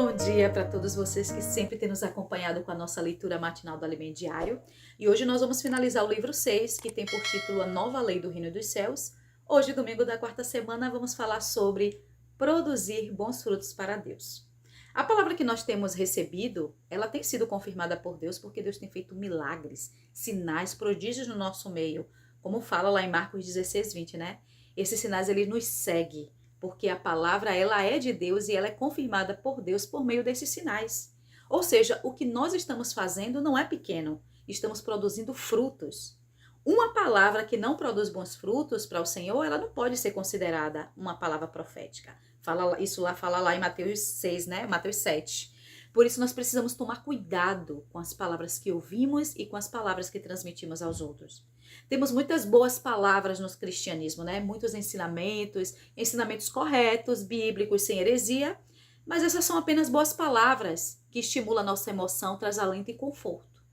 Bom dia para todos vocês que sempre têm nos acompanhado com a nossa leitura matinal do Alimento Diário. E hoje nós vamos finalizar o livro 6, que tem por título A Nova Lei do Reino dos Céus. Hoje, domingo da quarta semana, vamos falar sobre produzir bons frutos para Deus. A palavra que nós temos recebido, ela tem sido confirmada por Deus porque Deus tem feito milagres, sinais, prodígios no nosso meio. Como fala lá em Marcos 16:20, né? Esses sinais, ele nos segue, porque a palavra, ela é de Deus e ela é confirmada por Deus por meio desses sinais. Ou seja, o que nós estamos fazendo não é pequeno, estamos produzindo frutos. Uma palavra que não produz bons frutos para o Senhor, ela não pode ser considerada uma palavra profética. Fala lá em Mateus 6, né? Mateus 7. Por isso nós precisamos tomar cuidado com as palavras que ouvimos e com as palavras que transmitimos aos outros. Temos muitas boas palavras no cristianismo, né? Muitos ensinamentos corretos, bíblicos, sem heresia, mas essas são apenas boas palavras que estimulam a nossa emoção, traz alento e conforto.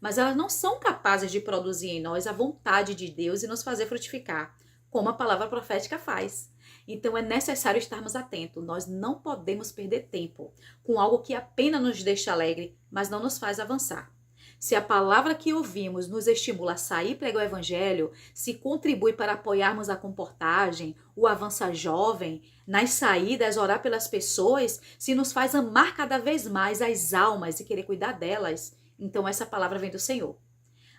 Mas elas não são capazes de produzir em nós a vontade de Deus e nos fazer frutificar, como a palavra profética faz. Então é necessário estarmos atentos. Nós não podemos perder tempo com algo que apenas nos deixa alegre, mas não nos faz avançar. Se a palavra que ouvimos nos estimula a sair e pregar o evangelho, se contribui para apoiarmos a comportagem, o avançar jovem, nas saídas, orar pelas pessoas, se nos faz amar cada vez mais as almas e querer cuidar delas, então essa palavra vem do Senhor.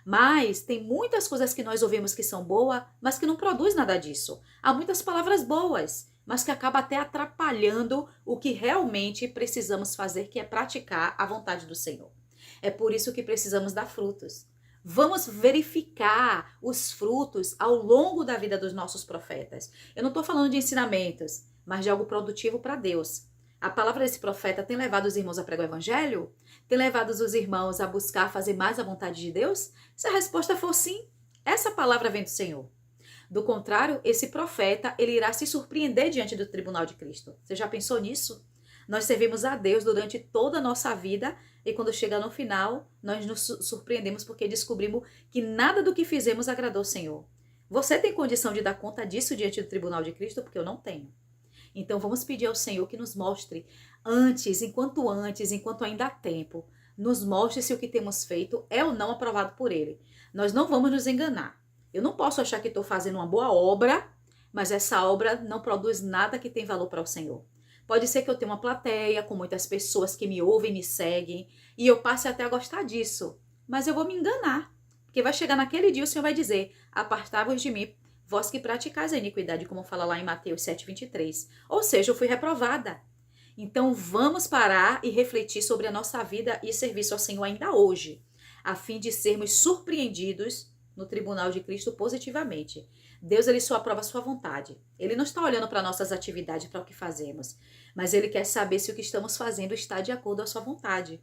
Mas tem muitas coisas que nós ouvimos que são boas, mas que não produz nada disso. Há muitas palavras boas, mas que acaba até atrapalhando o que realmente precisamos fazer, que é praticar a vontade do Senhor. É por isso que precisamos dar frutos. Vamos verificar os frutos ao longo da vida dos nossos profetas. Eu não estou falando de ensinamentos, mas de algo produtivo para Deus. A palavra desse profeta tem levado os irmãos a pregar o evangelho? Tem levado os irmãos a buscar fazer mais a vontade de Deus? Se a resposta for sim, essa palavra vem do Senhor. Do contrário, esse profeta, ele irá se surpreender diante do tribunal de Cristo. Você já pensou nisso? Nós servimos a Deus durante toda a nossa vida e quando chega no final, nós nos surpreendemos porque descobrimos que nada do que fizemos agradou ao Senhor. Você tem condição de dar conta disso diante do tribunal de Cristo? Porque eu não tenho. Então vamos pedir ao Senhor que nos mostre enquanto ainda há tempo, nos mostre se o que temos feito é ou não aprovado por Ele. Nós não vamos nos enganar. Eu não posso achar que estou fazendo uma boa obra, mas essa obra não produz nada que tem valor para o Senhor. Pode ser que eu tenha uma plateia com muitas pessoas que me ouvem e me seguem, e eu passe até a gostar disso, mas eu vou me enganar, porque vai chegar naquele dia o Senhor vai dizer, apartai-vos de mim, vós que praticais a iniquidade, como fala lá em Mateus 7:23. Ou seja, eu fui reprovada. Então vamos parar e refletir sobre a nossa vida e serviço ao Senhor ainda hoje, a fim de sermos surpreendidos no tribunal de Cristo positivamente. Deus, ele só aprova a sua vontade. Ele não está olhando para nossas atividades, para o que fazemos, mas ele quer saber se o que estamos fazendo está de acordo à sua vontade.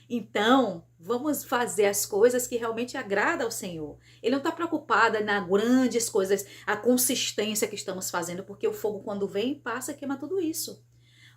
Então, vamos fazer as coisas que realmente agradam ao Senhor. Ele não está preocupado nas grandes coisas, a consistência que estamos fazendo, porque o fogo, quando vem, passa e queima tudo isso.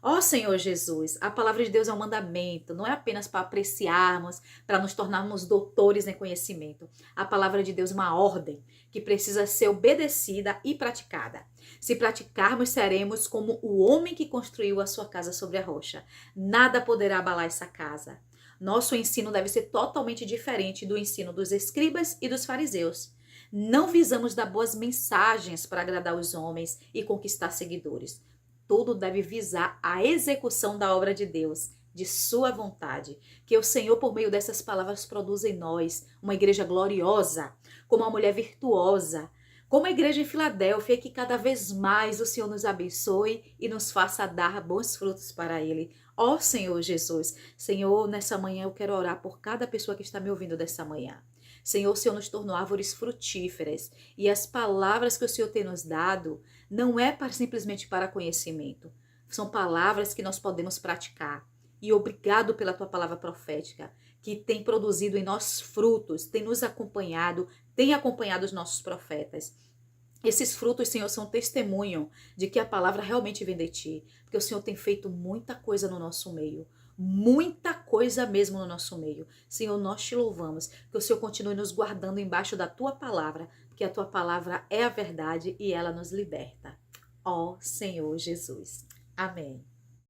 Ó Senhor Jesus, a palavra de Deus é um mandamento, não é apenas para apreciarmos, para nos tornarmos doutores em conhecimento. A palavra de Deus é uma ordem que precisa ser obedecida e praticada. Se praticarmos, seremos como o homem que construiu a sua casa sobre a rocha. Nada poderá abalar essa casa. Nosso ensino deve ser totalmente diferente do ensino dos escribas e dos fariseus. Não visamos dar boas mensagens para agradar os homens e conquistar seguidores. Tudo deve visar a execução da obra de Deus, de sua vontade. Que o Senhor, por meio dessas palavras, produza em nós uma igreja gloriosa, como uma mulher virtuosa, como a igreja em Filadélfia, que cada vez mais o Senhor nos abençoe e nos faça dar bons frutos para Ele. Ó Senhor Jesus, Senhor, nessa manhã eu quero orar por cada pessoa que está me ouvindo dessa manhã. Senhor, o Senhor nos tornou árvores frutíferas e as palavras que o Senhor tem nos dado não é simplesmente para conhecimento. São palavras que nós podemos praticar. E obrigado pela tua palavra profética, que tem produzido em nós frutos, tem nos acompanhado, tem acompanhado os nossos profetas. Esses frutos, Senhor, são testemunho de que a palavra realmente vem de ti, porque o Senhor tem feito muita coisa no nosso meio, muita coisa mesmo no nosso meio. Senhor, nós te louvamos, que o Senhor continue nos guardando embaixo da tua palavra, porque a tua palavra é a verdade e ela nos liberta. Ó Senhor Jesus. Amém.